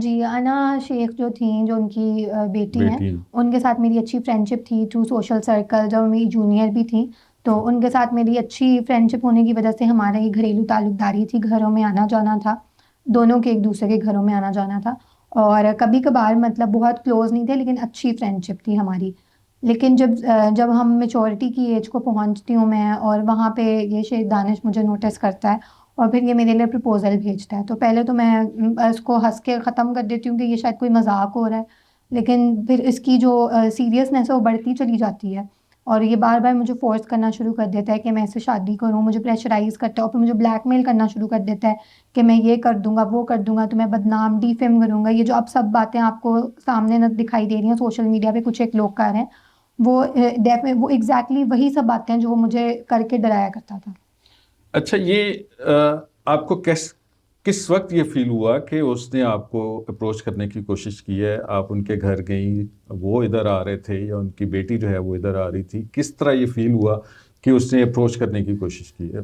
جی انا شیخ جو تھیں، جو ان کی بیٹی ہیں، بیٹی؟ ان کے ساتھ میری اچھی فرینڈشپ تھی تھرو سوشل سرکل. جب میری جونیئر بھی تھیں تو ان کے ساتھ میری اچھی فرینڈشپ ہونے کی وجہ سے ہمارا یہ گھریلو تعلق داری تھی، گھروں میں آنا جانا تھا، دونوں کے ایک دوسرے کے گھروں میں آنا جانا تھا. اور کبھی کبھار مطلب بہت کلوز نہیں تھے لیکن اچھی فرینڈشپ تھی ہماری. لیکن جب ہم میچورٹی کی ایج کو پہنچتی ہوں میں، اور وہاں پہ یہ شیخ دانش مجھے نوٹس کرتا ہے اور پھر یہ میرے لیے پرپوزل بھیجتا ہے، تو پہلے تو میں اس کو ہنس کے ختم کر دیتی ہوں کہ یہ شاید کوئی مذاق ہو رہا ہے، لیکن پھر اس کی جو سیریسنیس ہے وہ بڑھتی چلی جاتی ہے اور یہ بار بار مجھے فورس کرنا شروع کر دیتا ہے کہ میں اس سے شادی کروں. مجھے پریشرائز کرتا ہے اور پھر مجھے بلیک میل کرنا شروع کر دیتا ہے کہ میں یہ کر دوں گا، وہ کر دوں گا، تو میں بدنام ڈیفیم کروں گا. یہ جو اب سب باتیں آپ کو سامنے نہ دکھائی دے رہی ہیں سوشل میڈیا پہ کچھ ایک لوگ کر رہے ہیں، وہ وہ ایگزیکٹلی وہی سب باتیں ہیں جو وہ مجھے کر کے ڈرایا کرتا تھا. اچھا، یہ آپ کو کس وقت یہ فیل ہوا کہ اس نے آپ کو اپروچ کرنے کی کوشش کی ہے؟ آپ ان کے گھر گئیں، وہ ادھر آ رہے تھے یا ان کی بیٹی جو ہے وہ ادھر آ رہی تھی؟ کس طرح یہ فیل ہوا کہ اس نے اپروچ کرنے کی کوشش کی ہے؟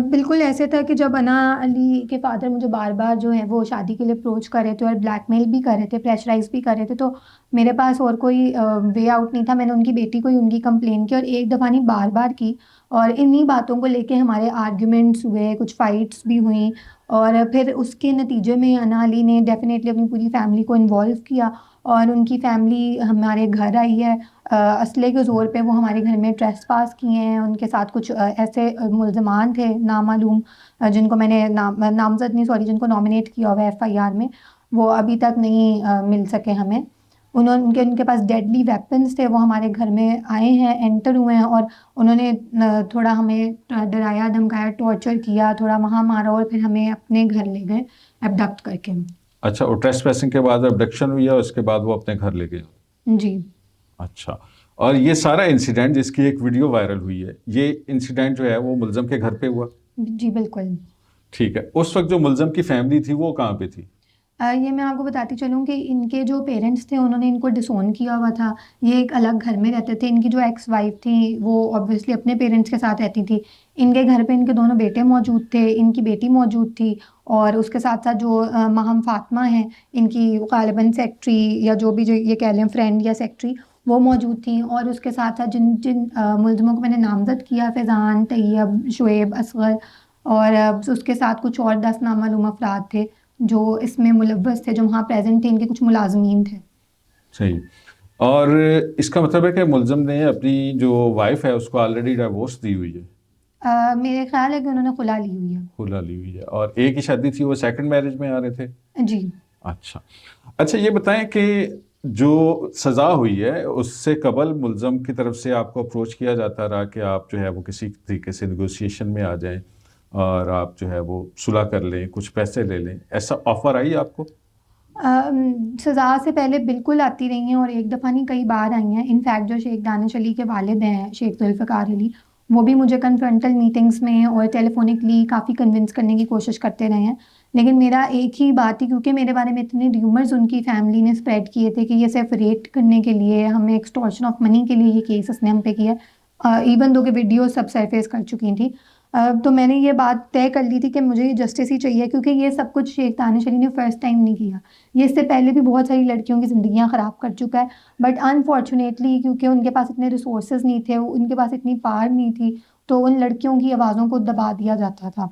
بالکل ایسے تھا کہ جب انا علی کے فادر مجھے بار بار جو ہے وہ شادی کے لیے اپروچ کر رہے تھے اور بلیک میل بھی کر رہے تھے، پریشرائز بھی کر رہے تھے، تو میرے پاس اور کوئی وے آؤٹ نہیں تھا. میں نے ان کی بیٹی کو ہی ان کی کمپلین کی اور ایک دفعہ نہیں بار بار کی، اور انہی باتوں کو لے کے ہمارے آرگیومنٹس ہوئے، کچھ فائٹس بھی ہوئیں، اور پھر اس کے نتیجے میں انا علی نے ڈیفینیٹلی اپنی پوری فیملی کو انوالو کیا اور ان کی فیملی ہمارے گھر آئی ہے. اسلحے کے زور پہ وہ ہمارے گھر میں ٹریس پاس کیے ہیں. ان کے ساتھ کچھ ایسے ملزمان تھے نامعلوم، جن کو میں نے نامزد نہیں، سوری، جن کو نامنیٹ کیا ہوا ہے FIR میں، وہ ابھی تک نہیں مل سکے ہمیں. ان کے پاس ڈیڈلی ویپنس تھے، وہ ہمارے گھر میں آئے ہیں، انٹر ہوئے ہیں، اور انہوں نے تھوڑا ہمیں ڈرایا دھمکایا، ٹارچر کیا، تھوڑا وہاں مارا اور پھر ہمیں اپنے گھر لے گئے ابڈکٹ کر کے. اچھا، اور ٹریس پیسنگ کے بعد ابڈکشن ہوئی ہے، اس کے بعد وہ اپنے گھر لے گئے؟ جی اچھا، اور یہ سارا انسیڈنٹ جس کی ایک ویڈیو وائرل ہوئی ہے، یہ انسیڈنٹ جو ہے وہ ملزم کے گھر پہ ہوا؟ جی بالکل. ٹھیک ہے، اس وقت جو ملزم کی فیملی تھی وہ کہاں پہ تھی؟ یہ میں آپ کو بتاتی چلوں کہ ان کے جو پیرنٹس تھے انہوں نے ان کو ڈسون کیا ہوا تھا. یہ ایک الگ گھر میں رہتے تھے. ان کی جو ایکس وائف تھی وہ obviously اپنے پیرنٹس کے ساتھ رہتی تھی. ان کے گھر پہ ان کے دونوں بیٹے موجود تھے، ان کی بیٹی موجود تھی، اور اس کے ساتھ ساتھ جو ماہم فاطمہ ہیں، ان کی غالباً سیکٹری یا جو بھی، جو یہ کہہ لیں فرینڈ یا سیکٹری، وہ موجود تھیں. اور اس کے ساتھ ساتھ جن ملزموں کو میں نے نامزد کیا، فیضان، طیب، شعیب، اصغر، اور اس کے ساتھ کچھ اور 10 نامعلوم افراد تھے جو اس میں ملوث تھے، جو وہاں پریزنٹ تھے. ان کے کچھ ملازمین تھے. صحیح. اور اس کا مطلب ہے کہ ملزم نے اپنی جو وائف ہے اس کو آلریڈی ڈائیورس دی ہوئی ہے؟ میرے خیال ہے کہ انہوں نے خلا لی ہوئی ہے. کھلا لی ہوئی ہے، اور ایک ہی شادی تھی، وہ سیکنڈ میرج میں آ رہے تھے؟ جی. اچھا، یہ بتائیں کہ جو سزا ہوئی ہے اس سے قبل ملزم کی طرف سے آپ کو اپروچ کیا جاتا رہا کہ آپ جو ہے وہ کسی طریقے سے نیگوسیشن میں آ جائیں اور آپ جو ہے وہ صلح کر لیں، کچھ پیسے لے لیں، ایسا آفر آئی آپ کو؟ سزا سے پہلے بالکل آتی رہی ہیں، اور ایک دفعہ نہیں کئی بار آئی ہیں. انفیکٹ جو شیخ دانش علی کے والد ہیں، شیخ ذوالفقار علی، وہ بھی مجھے کنفرنٹل میٹنگز میں اور ٹیلیفونکلی کافی کنونس کرنے کی کوشش کرتے رہے ہیں. لیکن میرا ایک ہی بات تھی، کیونکہ میرے بارے میں اتنے ریومرز ان کی فیملی نے اسپریڈ کیے تھے کہ یہ صرف ریٹ کرنے کے لیے، ہمیں ایکسٹورشن آف منی کے لیے یہ کیس اس نے ہم پہ کیا، ایون دو کہ ویڈیو سب سرفیس کر چکی تھیں. تو میں نے یہ بات طے کر لی تھی کہ مجھے جسٹس ہی چاہیے، کیونکہ یہ سب کچھ شیخ دانش علی نے فرسٹ ٹائم نہیں کیا. یہ اس سے پہلے بھی بہت ساری لڑکیوں کی زندگیاں خراب کر چکا ہے، بٹ انفارچونیٹلی کیونکہ ان کے پاس اتنے ریسورسز نہیں تھے، ان کے پاس اتنی پاور نہیں تھی، تو ان لڑکیوں کی آوازوں کو دبا دیا جاتا تھا.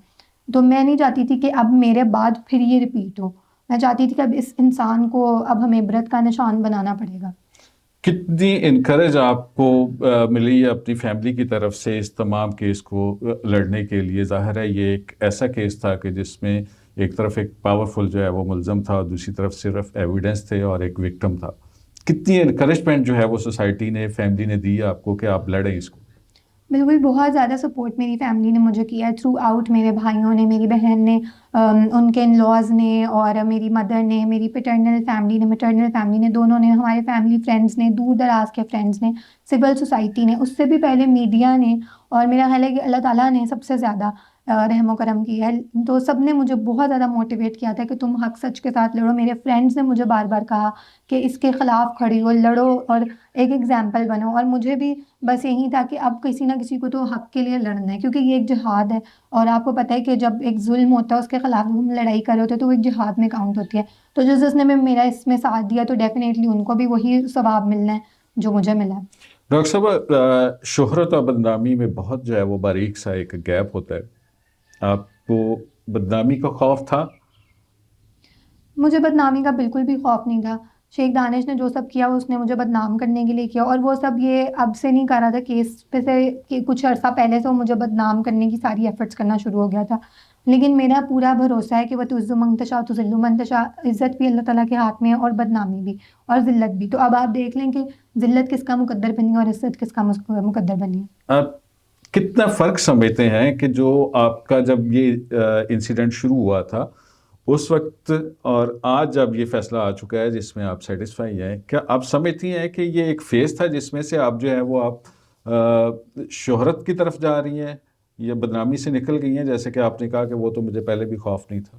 تو میں نہیں چاہتی تھی کہ اب میرے بعد پھر یہ ریپیٹ ہو. میں چاہتی تھی کہ اب اس انسان کو اب ہمیں عبرت کا نشان بنانا پڑے گا. کتنی انکریج آپ کو ملی اپنی فیملی کی طرف سے اس تمام کیس کو لڑنے کے لیے؟ ظاہر ہے یہ ایک ایسا کیس تھا کہ جس میں ایک طرف ایک پاورفل جو ہے وہ ملزم تھا اور دوسری طرف صرف ایویڈنس تھے اور ایک وکٹم تھا. کتنی انکریجمنٹ جو ہے وہ سوسائٹی نے، فیملی نے دی آپ کو کہ آپ لڑیں اس کو؟ بالکل بہت زیادہ سپورٹ میری فیملی نے مجھے کیا ہے تھرو آؤٹ. میرے بھائیوں نے، میری بہن نے، ان کے ان لاز نے، اور میری مدر نے، میری پیٹرنل فیملی نے، میٹرنل فیملی نے، دونوں نے، ہمارے فیملی فرینڈز نے، دور دراز کے فرینڈز نے، سول سوسائٹی نے، اس سے بھی پہلے میڈیا نے، اور میرا خیال ہے کہ اللہ تعالیٰ نے سب سے زیادہ رحم و کرم کی ہے. تو سب نے مجھے بہت زیادہ موٹیویٹ کیا تھا کہ تم حق سچ کے ساتھ لڑو. میرے فرینڈس نے مجھے بار بار کہا کہ اس کے خلاف کھڑی ہو, لڑو اور ایک ایگزامپل بنو. اور مجھے بھی بس یہی تھا کہ اب کسی نہ کسی کو تو حق کے لیے لڑنا ہے, کیونکہ یہ ایک جہاد ہے. اور آپ کو پتہ ہے کہ جب ایک ظلم ہوتا ہے اس کے خلاف ہم لڑائی کر رہے ہوتے ہیں تو وہ ایک جہاد میں کاؤنٹ ہوتی ہے. تو جس نے میرا اس میں ساتھ دیا تو ڈیفینیٹلی ان کو بھی وہی ثواب ملنا ہے جو مجھے ملا ہے. ڈاکٹر صاحب, شہرت اور بدنامی میں بہت جو ہے وہ باریک سا ایک گیپ ہوتا ہے. آپ کو بدنامی کا خوف تھا؟ مجھے بدنامی کا بالکل بھی خوف نہیں تھا. شیخ دانش نے جو سب کیا اس نے مجھے بدنام کرنے کے لیے کیا, اور وہ سب یہ اب سے نہیں کر رہا تھا, کیس پہ سے کہ کچھ عرصہ پہلے سے وہ مجھے بدنام کرنے کی ساری ایفرٹس کرنا شروع ہو گیا تھا. لیکن میرا پورا بھروسہ ہے کہ وہ تعز من تشاء تذل من تشاء, عزت بھی اللہ تعالیٰ کے ہاتھ میں ہے اور بدنامی بھی اور ذلت بھی. تو اب آپ دیکھ لیں کہ ذلت کس کا مقدر بنی ہے اور عزت کس کا مقدر بنی ہے. آپ کتنا فرق سمجھتے ہیں کہ جو آپ کا جب یہ انسیڈنٹ شروع ہوا تھا اس وقت اور آج جب یہ فیصلہ آ چکا ہے جس میں آپ سیٹسفائی ہیں, کیا آپ سمجھتی ہیں کہ یہ ایک فیز تھا جس میں سے آپ جو ہے وہ آپ شہرت کی طرف جا رہی ہیں یا بدنامی سے نکل گئی ہیں, جیسے کہ آپ نے کہا کہ وہ تو مجھے پہلے بھی خوف نہیں تھا؟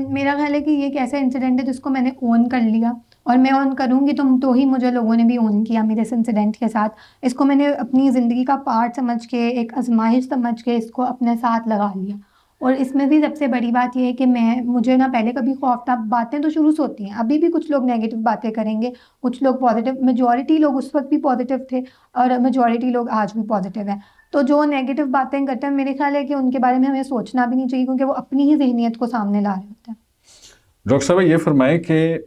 میرا خیال ہے کہ یہ ایک ایسا انسیڈنٹ ہے جس کو میں نے اون کر لیا, اور میں اون کروں گی تو ہی مجھے لوگوں نے بھی اون کیا میرے اس انسیڈنٹ کے ساتھ. اس کو میں نے اپنی زندگی کا پارٹ سمجھ کے, ایک آزمائش سمجھ کے اس کو اپنے ساتھ لگا لیا. اور اس میں بھی سب سے بڑی بات یہ ہے کہ مجھے نہ پہلے کبھی خوف تھا. باتیں تو شروع سے ہوتی ہیں, ابھی بھی کچھ لوگ نیگیٹو باتیں کریں گے, کچھ لوگ پازیٹیو. میجورٹی لوگ اس وقت بھی پازیٹیو تھے اور میجورٹی لوگ آج بھی پازیٹیو ہیں. تو جو نیگیٹو باتیں کرتے ہیں میرے خیال ہے کہ ان کے بارے میں ہمیں سوچنا بھی نہیں چاہیے, کیونکہ وہ اپنی ہی ذہنیت کو سامنے لا رہے ہوتے ہیں. ڈاکٹر صاحب یہ فرمائیں کہ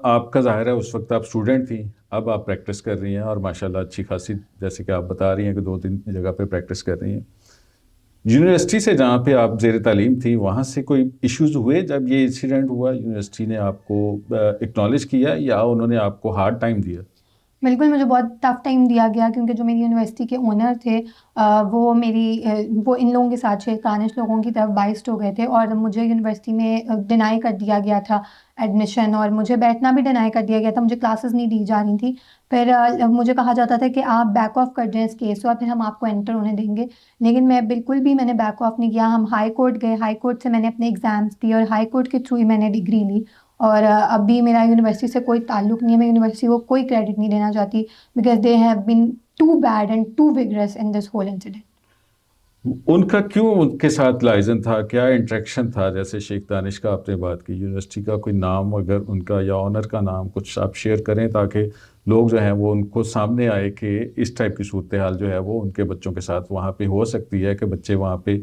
آپ کا ظاہر ہے اس وقت آپ اسٹوڈنٹ تھیں, اب آپ پریکٹس کر رہی ہیں اور ماشاءاللہ اچھی خاصی, جیسے کہ آپ بتا رہی ہیں کہ 2-3 جگہ پہ پریکٹس کر رہی ہیں. یونیورسٹی سے جہاں پہ آپ زیر تعلیم تھی وہاں سے کوئی ایشوز ہوئے جب یہ انسیڈنٹ ہوا؟ یونیورسٹی نے آپ کو اکنالج کیا یا انہوں نے آپ کو ہارڈ ٹائم دیا؟ بالکل مجھے بہت ٹف ٹائم دیا گیا, کیونکہ جو میری یونیورسٹی کے اونر تھے وہ وہ ان لوگوں کے ساتھ شیخ دانش لوگوں کی طرف بائسڈ ہو گئے تھے, اور مجھے یونیورسٹی میں ڈینائی کر دیا گیا تھا ایڈمیشن, اور مجھے بیٹھنا بھی ڈینائی کر دیا گیا تھا, مجھے کلاسز نہیں دی جا رہی تھیں. پھر مجھے کہا جاتا تھا کہ آپ بیک آف کر جائیں اس کیس کو, پھر ہم آپ کو انٹر ہونے دیں گے. لیکن میں نے بیک آف نہیں کیا. ہم ہائی کورٹ گئے, ہائی کورٹ سے میں نے اپنے ایگزامس دیے اور ہائی کورٹ کے تھرو ہی میں نے ڈگری لی. اور اب بھی میرا یونیورسٹی سے کوئی تعلق نہیں ہے, میں یونیورسٹی کو کوئی کریڈٹ نہیں دینا چاہتی, because they have been too bad and too vigorous in this whole incident. ان کا کیوں ان کے ساتھ لائزن تھا, کیا انٹریکشن تھا؟ جیسے شیخ دانش کا آپ نے بات کی, یونیورسٹی کا کوئی نام اگر ان کا یا آنر کا نام کچھ آپ شیئر کریں تاکہ لوگ جو ہیں وہ ان کو سامنے آئے کہ اس ٹائپ کی صورتحال جو ہے وہ ان کے بچوں کے ساتھ وہاں پہ ہو سکتی ہے, کہ بچے وہاں پہ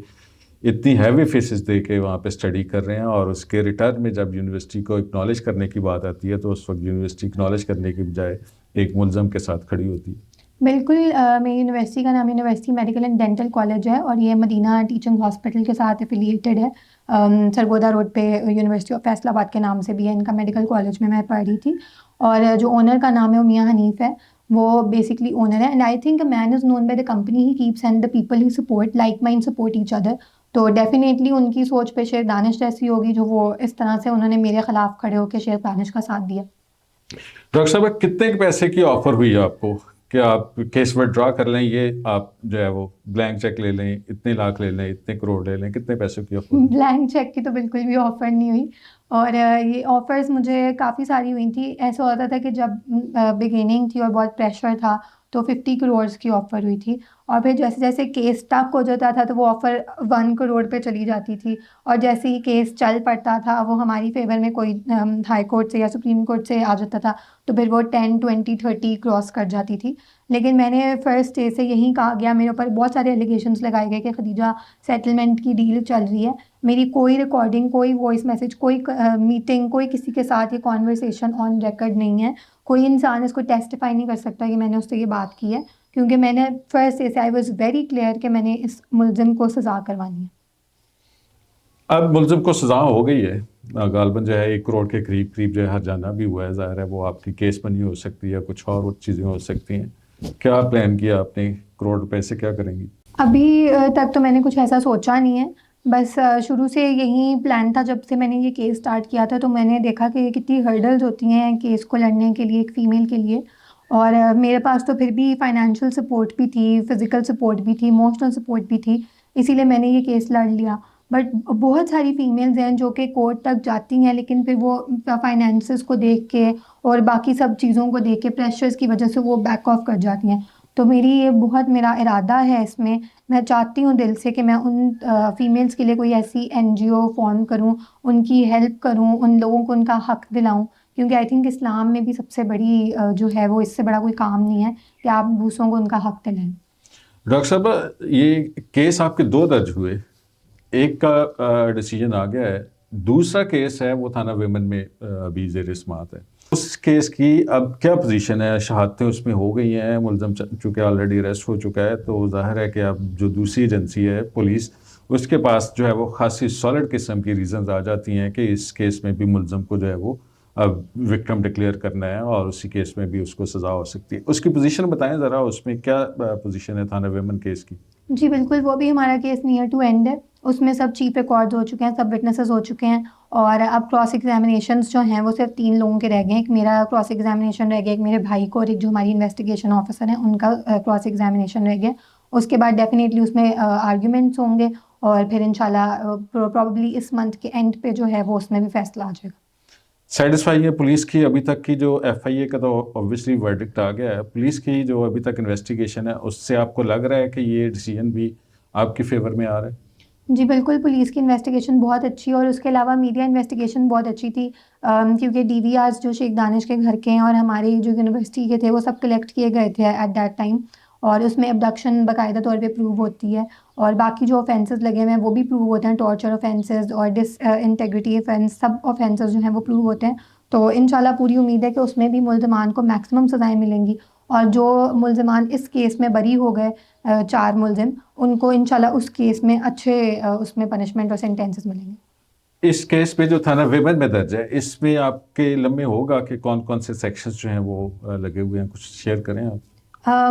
اتنی ہیوی فیسز دے کے وہاں پہ اسٹڈی کر رہے ہیں اور اس کے ریٹرن میں جب یونیورسٹی کو اکنالج کرنے کی بات آتی ہے تو اس وقت یونیورسٹی اکنالج کرنے کی بجائے ایک ملزم کے ساتھ کھڑی ہوتی ہے. بالکل, میری یونیورسٹی کا نام university medical and dental college ہے, اور یہ مدینہ ٹیچنگ ہاسپٹل کے ساتھ افیلیٹڈ ہے. سرگودا روڈ پہ یونیورسٹی آف فیصل آباد کے نام سے بھی ہے ان کا میڈیکل کالج میں پڑھ رہی تھی. اور جو اونر کا نام ہے وہ میاں حنیف ہے, وہ بیسکلی اونر ہے. And I think man is known by the company, he keeps and the people he support like mind support each other. تو ڈیفینیٹلی ان کی سوچ پہ شیخ دانش جیسی ہوگی جو وہ اس طرح سے انہوں نے میرے خلاف کھڑے ہو کے شیخ دانش کا ساتھ دیا. ڈاکٹر صاحب کتنے پیسے کی آفر ہوئی آپ کو کہ آپ کیس ڈرا کر لیں, یہ آپ جو ہے وہ بلینک چیک لے لیں, اتنے لاکھ لے لیں, اتنے کروڑ لے لیں, کتنے پیسوں کی آفر؟ بلینک چیک کی تو بالکل بھی آفر نہیں ہوئی, اور یہ آفرز مجھے کافی ساری ہوئی تھی. ایسا ہوتا تھا کہ جب بگیننگ تھی اور بہت پریشر تھا تو 50 کروڑس کی آفر ہوئی تھی, اور پھر جیسے جیسے کیس ٹک ہو جاتا تھا تو وہ آفر 1 کروڑ پہ چلی جاتی تھی, اور جیسے ہی کیس چل پڑتا تھا وہ ہماری فیور میں کوئی ہائی کورٹ سے یا سپریم کورٹ سے آ جاتا تھا تو پھر وہ 10, 20, 30 کراس کر جاتی تھی. لیکن میں نے فرسٹ ڈے سے یہی کہا گیا, میرے اوپر بہت سارے ایلیگیشنس لگائے گئے کہ خدیجہ سیٹلمنٹ کی ڈیل چل رہی ہے, میری کوئی ریکارڈنگ, کوئی وائس میسج, کوئی میٹنگ, کوئی کسی کے ساتھ یہ کانورسیشن آن ریکارڈ نہیں ہے. کوئی انسان اس کو ٹیسٹیفائی نہیں کر سکتا کہ میں نے اس سے یہ بات کی ہے, کیونکہ میں نے فرسٹ ڈے سے آئی واز ویری کلیئر کہ میں نے اس ملزم کو سزا کروانی ہے. اب ملزم کو سزا ہو گئی ہے غالباً, جو ہے 1 کروڑ کے قریب جو ہے ہر جانا بھی ہوا ہے, ظاہر ہے وہ آپ کی کیس بنی ہو سکتی ہے, کچھ اور چیزیں ہو سکتی ہیں. کیا پلان کیا آپ نے, کروڑ روپے سے کیا کریں گی؟ ابھی تک تو میں نے کچھ ایسا سوچا نہیں ہے, بس شروع سے یہی پلان تھا. جب سے میں نے یہ کیس سٹارٹ کیا تھا تو میں نے دیکھا کہ کتنی ہرڈلز ہوتی ہیں کیس کو لڑنے کے لیے ایک فیمیل کے لیے, اور میرے پاس تو پھر بھی فائنینشیل سپورٹ بھی تھی, فزیکل سپورٹ بھی تھی, ایموشنل سپورٹ بھی تھی. اسی لیے میں نے یہ کیس لڑ لیا. بٹ بہت ساری فیمیلز ہیں جو کہ کورٹ تک جاتی ہیں لیکن پھر وہ فائنینسز کو دیکھ کے اور باقی سب چیزوں کو دیکھ کے پریشرز کی وجہ سے وہ بیک آف کر جاتی ہیں. تو میرا ارادہ ہے اس میں چاہتی ہوں دل سے کہ میں ان فیمیلز کے لیے کوئی ایسی NGO فارم کروں, ان کی ہیلپ کروں, ان لوگوں کو ان کا حق دلاؤں, کیونکہ آئی تھنک اسلام میں بھی سب سے بڑی جو ہے وہ اس سے بڑا کوئی کام نہیں ہے کہ آپ دوسروں کو ان کا حق دلائیں. ڈاکٹر صاحب یہ کیس آپ کے 2 درج ہوئے, ایک کا ڈیسیجن آ گیا ہے, دوسرا کیس ہے وہ تھانہ ویمن میں ابھی زیر سماعت ہے. اس کیس کی اب کیا پوزیشن ہے؟ شہادتیں اس میں ہو گئی ہیں, ملزم چونکہ آلریڈی اریسٹ ہو چکا ہے, تو ظاہر ہے کہ اب جو دوسری ایجنسی ہے پولیس, اس کے پاس جو ہے وہ خاصی سالڈ قسم کی ریزنز آ جاتی ہیں کہ اس کیس میں بھی ملزم کو جو ہے وہ اب وکٹم ڈکلیئر کرنا ہے اور اسی کیس میں بھی اس کو سزا ہو سکتی ہے. اس کی پوزیشن بتائیں ذرا, اس میں کیا پوزیشن ہے تھانہ ویمن کیس کی؟ جی بالکل, وہ بھی ہمارا کیس نیئر ٹو اینڈ ہے. اس میں سب چیف ریکارڈز ہو چکے ہیں, سب وٹنسز ہو چکے ہیں, اور اب کراس ایگزامینیشنز جو ہیں وہ صرف 3 لوگوں کے رہ گئے ہیں. ایک میرا کراس ایگزامینیشن رہ گیا, ایک میرے بھائی کو, اور ایک جو ہماری انویسٹیگیشن آفیسر ہیں ان کا کراس ایگزامینیشن رہ گیا. اس کے بعد ڈیفینیٹلی اس میں آرگیومنٹس ہوں گے, اور پھر انشاءاللہ پروبیبلی اس منتھ کے اینڈ پہ جو ہے وہ اس میں بھی فیصلہ آ جائے گا. سیٹسفائی ہے پولیس کی ابھی تک کی جو FIA کا تو اوبویسلی ورڈکٹ آ گیا ہے, پولیس کی جو ابھی تک انویسٹیگیشن ہے اس سے آپ کو لگ رہا ہے کہ یہ ڈیسیجن بھی آپ کی فیور میں آ رہا ہے؟ جی بالکل, پولیس کی انویسٹیگیشن بہت اچھی ہے, اور اس کے علاوہ میڈیا انویسٹیگیشن بہت اچھی تھی, کیونکہ DVRs جو شیخ دانش کے گھر کے ہیں اور ہماری جو یونیورسٹی کے تھے وہ سب کلیکٹ کیے گئے تھے ایٹ دیٹ ٹائم, اور اس میں ابڈکشن باقاعدہ طور پہ پروو ہوتی ہے, اور باقی جو آفینسز لگے ہوئے ہیں وہ بھی پروو ہوتے ہیں, ٹارچر آفینسز اور ڈس انٹیگریٹی آفینس, سب آفینسز جو ہیں وہ پروو ہوتے ہیں. تو انشاءاللہ پوری امید ہے کہ اس میں بھی ملزمان کو میکسیمم سزائیں ملیں گی, اور جو ملزمان اس کیس میں بری ہو گئے 4 ملزم, ان کو انشاءاللہ اس کیس میں اچھے اس میں پنشمنٹ اور سینٹینسز ملیں گے. اس کیس پہ جو تھانہ ویمن میں درج ہے, اس میں آپ کے لمحے ہوگا کہ کون کون سے سیکشنز جو ہیں وہ لگے ہوئے ہیں, کچھ شیئر کریں آپ.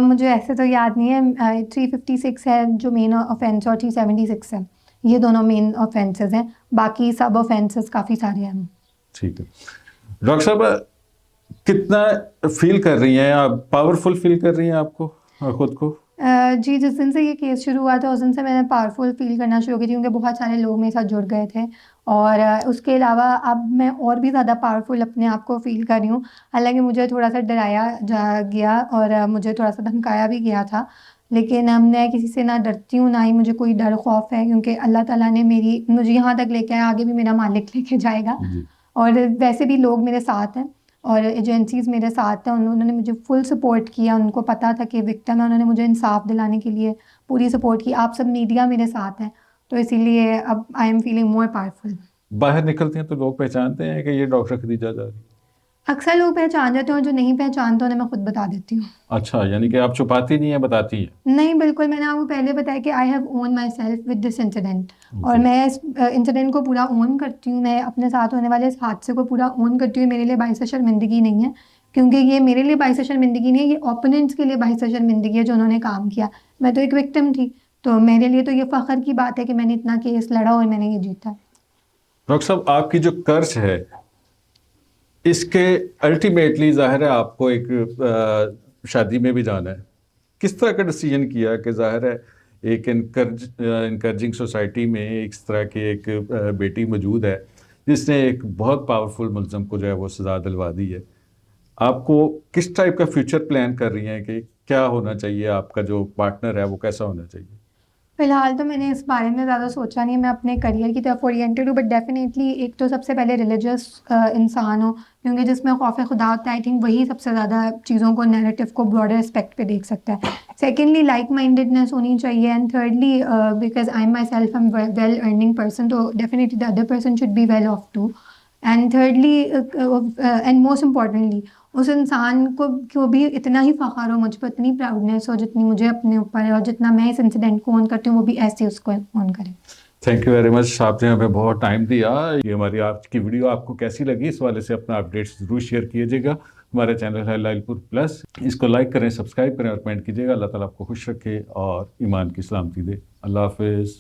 مجھے ایسے تو یاد نہیں ہے. 356 ہے جو مین آفینس, اور 376 ہے, یہ دونوں مین آفینسز ہیں, باقی سب آفینسز کافی سارے ہیں. ٹھیک ہے ڈاکٹر صاحب, کتنا فیل کر رہی ہیں آپ, پاورفل فیل کر رہی ہیں آپ کو خود کو؟ جی, جس دن سے یہ کیس شروع ہوا تھا اس دن سے میں نے پاورفل فیل کرنا شروع کی تھی, کیونکہ بہت سارے لوگ میرے ساتھ جڑ گئے تھے, اور اس کے علاوہ اب میں اور بھی زیادہ پاورفل اپنے آپ کو فیل کر رہی ہوں. حالانکہ مجھے تھوڑا سا ڈرایا گیا اور مجھے تھوڑا سا دھمکایا بھی گیا تھا, لیکن میں کسی سے نہ ڈرتی ہوں, نہ ہی مجھے کوئی ڈر خوف ہے, کیونکہ اللہ تعالیٰ نے مجھے یہاں تک لے کے آیا, آگے بھی میرا مالک لے کے جائے گا. اور ویسے بھی لوگ میرے ساتھ ہیں اور ایجنسیز میرے ساتھ ہیں, انہوں نے مجھے فل سپورٹ کیا, ان کو پتہ تھا کہ وکٹم ہے, انہوں نے مجھے انصاف دلانے کے لیے پوری سپورٹ کی. آپ سب میڈیا میرے ساتھ ہیں, تو اسی لیے اب I am feeling more powerful. باہر نکلتے ہیں تو لوگ پہچانتے ہیں کہ یہ ڈاکٹر خدیجہ جا رہی ہے؟ اکثر لوگ پہچان جاتے ہیں, اور جو نہیں پہچانتے انہیں میں خود بتا دیتی ہوں. اچھا, یعنی کہ آپ چھپاتی نہیں ہیں, بتاتی ہیں؟ نہیں بالکل, میں نے آپ کو پہلے بتایا کہ I have own my self with this incident, اور میں اس انسیڈنٹ کو پورا اون کرتی ہوں, میں اپنے ساتھ ہونے والے اس حادثے کو پورا اون کرتی ہوں. میرے لیے باعث شرمندگی نہیں ہے, کیونکہ یہ میرے لیے باعث شرمندگی نہیں ہے, یہ اوپوننٹس کے لیے باعث شرمندگی ہے جو انہوں نے کام کیا. میں تو ایک وکٹم تھی, تو میرے لیے تو یہ فخر کی بات ہے کہ میں نے اتنا کیس لڑا اور میں نے یہ جیتا. ڈاکٹر صاحب, آپ کی جو قرض ہے اس کے الٹیمیٹلی ظاہر ہے آپ کو ایک شادی میں بھی جانا ہے, کس طرح کا ڈیسیجن کیا کہ ظاہر ہے ایک انکریجنگ سوسائٹی میں اس طرح کی ایک بیٹی موجود ہے جس نے ایک بہت پاورفل ملزم کو جو ہے وہ سزا دلوا دی ہے, آپ کو کس ٹائپ کا فیوچر پلان کر رہی ہیں کہ کیا ہونا چاہیے, آپ کا جو پارٹنر ہے وہ کیسا ہونا چاہیے؟ فی الحال تو میں نے اس بارے میں زیادہ سوچا نہیں, میں اپنے کریئر کی طرف اورینٹیڈ ہوں, بٹ ڈیفینیٹلی ایک تو سب سے پہلے ریلیجس انسان ہو, کیونکہ جس میں خوف خدا ہوتا ہے, آئی تھنک وہی سب سے زیادہ چیزوں کو نیریٹیو کو براڈر اسپیکٹ پہ دیکھ سکتا ہے. سیکنڈلی لائک مائنڈیڈنیس ہونی چاہیے, and thirdly because I myself am well earning person, تو definitely the other person should be well off too. And thirdly and most importantly اس انسان کو بھی اتنا ہی فخر ہو مجھ پر, اتنی پراؤڈنیس ہو جتنی مجھے اپنے اوپر ہے, اور جتنا میں اس انسیڈنٹ کو اون کرتی ہوں وہ بھی ایسے اس کو اون کرے. تھینک یو ویری مچ, آپ نے ہمیں بہت ٹائم دیا. یہ ہماری آج کی ویڈیو آپ کو کیسی لگی, اس والے سے اپنا اپڈیٹس ضرور شیئر کیجیے گا. ہمارا چینل ہے لائل پور پلس, اس کو لائک کریں, سبسکرائب کریں اور کمنٹ کیجیے گا. اللہ تعالیٰ آپ کو خوش رکھے اور ایمان کی سلامتی دے. اللہ حافظ.